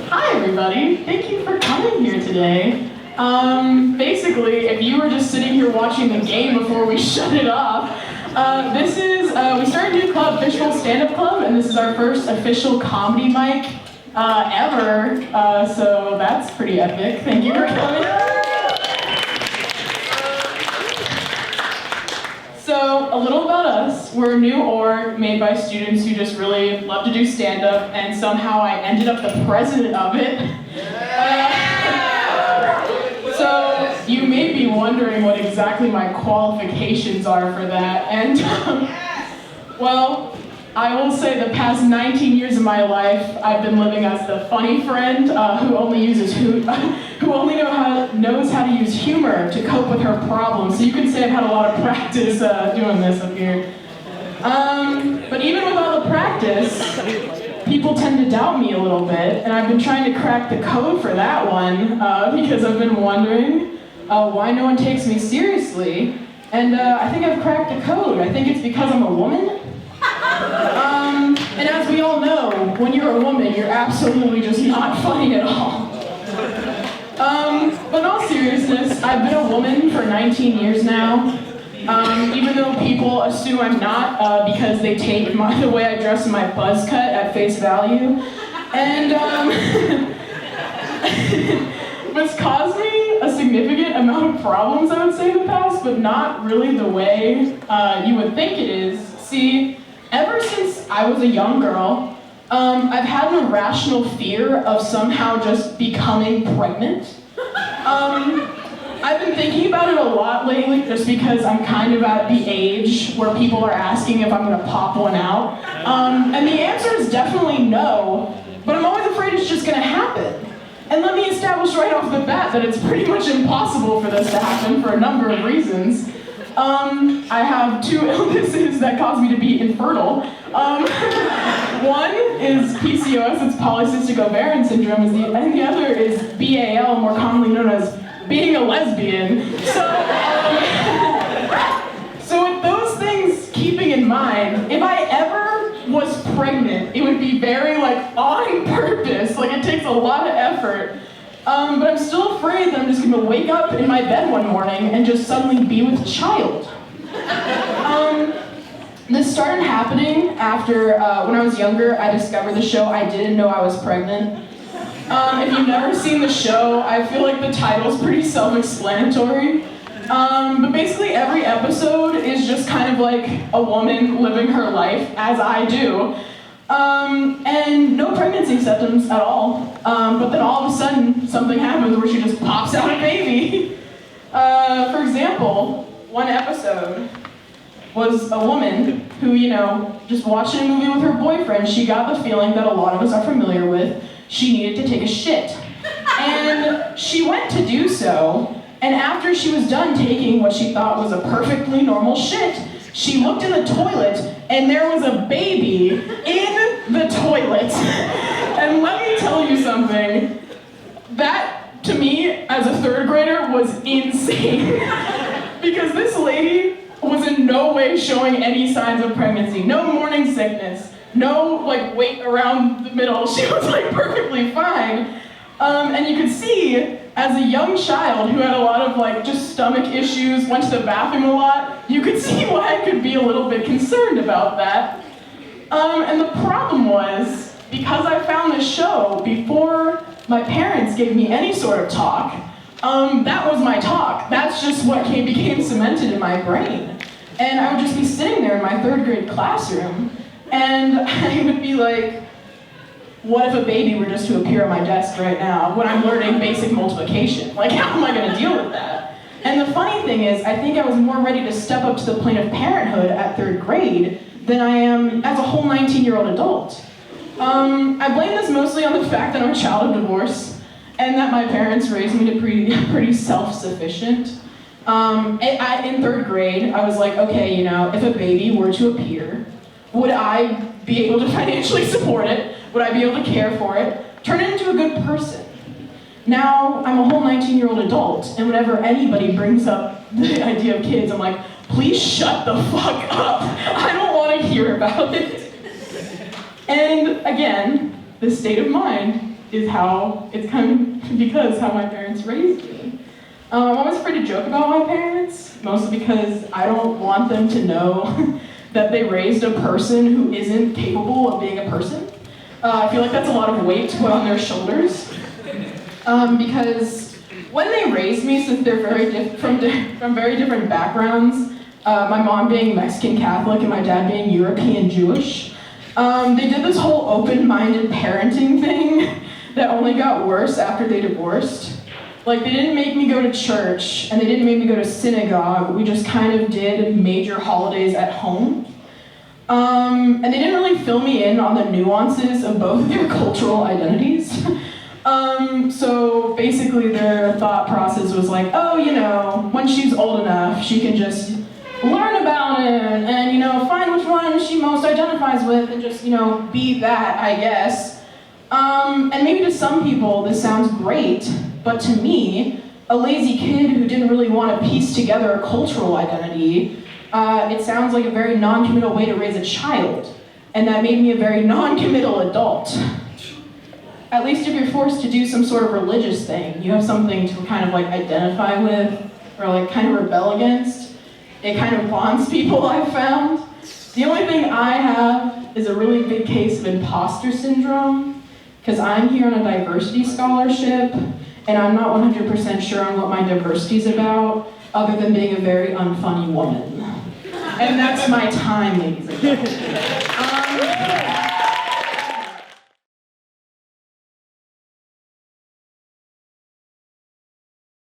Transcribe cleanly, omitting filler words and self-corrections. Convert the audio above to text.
Hi everybody, thank you for coming here today. Basically, if you were just sitting here watching the game before we shut it off, we started a new club, Fishbowl Stand-Up Club, and this is our first official comedy mic ever, so that's pretty epic. Thank you for coming. So, a little about us. We're a new org made by students who just really love to do stand-up, and somehow I ended up the president of it. So, you may be wondering what exactly my qualifications are for that, and well, I will say the past 19 years of my life, I've been living as the funny friend who only knows how to use humor to cope with her problems. So you could say I've had a lot of practice doing this up here. But even with all the practice, people tend to doubt me a little bit, and I've been trying to crack the code for that one because I've been wondering why no one takes me seriously. And I think I've cracked the code. I think it's because I'm a woman. And as we all know, when you're a woman, you're absolutely just not funny at all. But in all seriousness, I've been a woman for 19 years now, even though people assume I'm not because they take the way I dress and my buzz cut at face value. And it's caused me a significant amount of problems, I would say, in the past, but not really the way you would think it is. See, ever since I was a young girl, I've had an irrational fear of somehow just becoming pregnant. I've been thinking about it a lot lately just because I'm kind of at the age where people are asking if I'm gonna pop one out. And the answer is definitely no, but I'm always afraid it's just gonna happen. And let me establish right off the bat that it's pretty much impossible for this to happen for a number of reasons. I have two illnesses that cause me to be infertile. One is PCOS, it's polycystic ovarian syndrome, and the other is BAL, more commonly known as being a lesbian. So with those things keeping in mind, if I ever was pregnant, it would be very on purpose, it takes a lot of effort. But I'm still afraid that I'm just gonna wake up in my bed one morning and just suddenly be with a child. This started happening after, when I was younger, I discovered the show I Didn't Know I Was Pregnant. If you've never seen the show, I feel like the title's pretty self-explanatory. But basically every episode is just kind of like a woman living her life, as I do. And no pregnancy symptoms at all. But then all of a sudden, something happens where she just pops out a baby. For example, one episode was a woman who, just watching a movie with her boyfriend, she got the feeling that a lot of us are familiar with. She needed to take a shit. And she went to do so, and after she was done taking what she thought was a perfectly normal shit, she looked in the toilet, and there was a baby in the toilet. And let me tell you something, that, to me, as a third grader, was insane. Because this lady was in no way showing any signs of pregnancy. No morning sickness, no, weight around the middle. She was, perfectly fine. And you could see, as a young child who had a lot of just stomach issues, went to the bathroom a lot, you could see why I could be a little bit concerned about that. And the problem was, because I found this show before my parents gave me any sort of talk, that was my talk. That's just what became cemented in my brain. And I would just be sitting there in my third grade classroom, and I would be like, what if a baby were just to appear on my desk right now when I'm learning basic multiplication? How am I going to deal with that? And the funny thing is, I think I was more ready to step up to the plane of parenthood at third grade than I am as a whole 19-year-old adult. I blame this mostly on the fact that I'm a child of divorce, and that my parents raised me to pretty self-sufficient. In third grade, I was like, okay, if a baby were to appear, would I be able to financially support it? Would I be able to care for it? Turn it into a good person? Now, I'm a whole 19-year-old adult, and whenever anybody brings up the idea of kids, I'm like, please shut the fuck up. I don't want to hear about it. And again, this state of mind is how, it's kind of because how my parents raised me. I'm always afraid to joke about my parents, mostly because I don't want them to know that they raised a person who isn't capable of being a person. I feel like that's a lot of weight to put on their shoulders. Because when they raised me, since they're from very different backgrounds, my mom being Mexican Catholic and my dad being European Jewish, they did this whole open-minded parenting thing that only got worse after they divorced. Like, they didn't make me go to church, and they didn't make me go to synagogue. We just kind of did major holidays at home. And they didn't really fill me in on the nuances of both of their cultural identities. So basically their thought process was like, oh, you know, when she's old enough, she can just learn about it and, you know, find which one she most identifies with and just, you know, be that, I guess. And maybe to some people this sounds great, but to me, a lazy kid who didn't really want to piece together a cultural identity, it sounds like a very non-committal way to raise a child. And that made me a very non-committal adult. At least if you're forced to do some sort of religious thing, you have something to kind of like identify with or like kind of rebel against. It kind of bonds people, I've found. The only thing I have is a really big case of imposter syndrome, because I'm here on a diversity scholarship, and I'm not 100% sure on what my diversity is about, other than being a very unfunny woman. And that's my time, ladies and gentlemen.